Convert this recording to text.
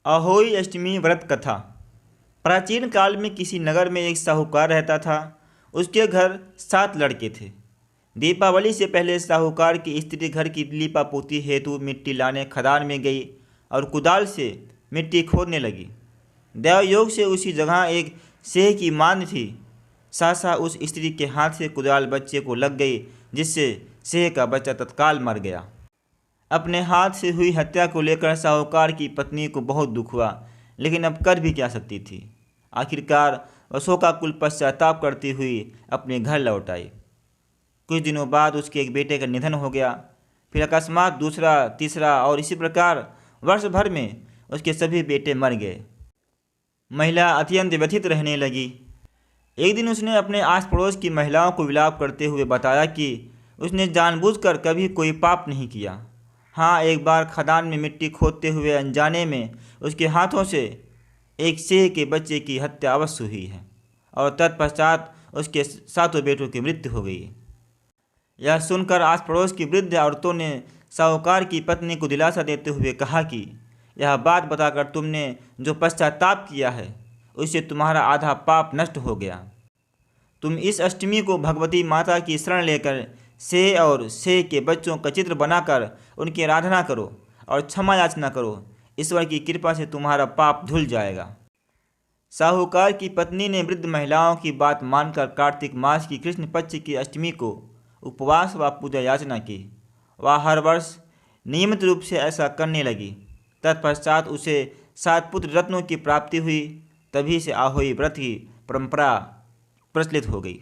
अहोई अष्टमी व्रत कथा। प्राचीन काल में किसी नगर में एक साहूकार रहता था। उसके घर 7 लड़के थे। दीपावली से पहले साहूकार की स्त्री घर की लीपापोती हेतु मिट्टी लाने खदान में गई और कुदाल से मिट्टी खोदने लगी। दैवयोग से उसी जगह एक सेह की मांद थी। सहसा उस स्त्री के हाथ से कुदाल बच्चे को लग गई, जिससे सेह का बच्चा तत्काल मर गया। अपने हाथ से हुई हत्या को लेकर साहूकार की पत्नी को बहुत दुख हुआ, लेकिन अब कर भी क्या सकती थी। आखिरकार वह शोकाकुल पश्चाताप करती हुई अपने घर लौट आई। कुछ दिनों बाद उसके एक बेटे का निधन हो गया। फिर अकस्मात दूसरा, तीसरा और इसी प्रकार वर्ष भर में उसके सभी बेटे मर गए। महिला अत्यंत व्यथित रहने लगी। एक दिन उसने अपने आस पड़ोस की महिलाओं को विलाप करते हुए बताया कि उसने जानबूझकर कभी कोई पाप नहीं किया। हाँ, एक बार खदान में मिट्टी खोदते हुए अनजाने में उसके हाथों से एक सेह के बच्चे की हत्या अवश्य हुई है और तत्पश्चात उसके 7 बेटों की मृत्यु हो गई। यह सुनकर आस पड़ोस की वृद्ध औरतों ने साहूकार की पत्नी को दिलासा देते हुए कहा कि यह बात बताकर तुमने जो पश्चाताप किया है, उससे तुम्हारा आधा पाप नष्ट हो गया। तुम इस अष्टमी को भगवती माता की शरण लेकर सेह और सेह के बच्चों का चित्र बनाकर उनकी आराधना करो और क्षमा याचना करो। ईश्वर की कृपा से तुम्हारा पाप धुल जाएगा। साहूकार की पत्नी ने वृद्ध महिलाओं की बात मानकर कार्तिक मास की कृष्ण पक्ष की अष्टमी को उपवास व पूजा याचना की। वह हर वर्ष नियमित रूप से ऐसा करने लगी। तत्पश्चात उसे 7 पुत्र रत्नों की प्राप्ति हुई। तभी से अहोई व्रत की परंपरा प्रचलित हो गई।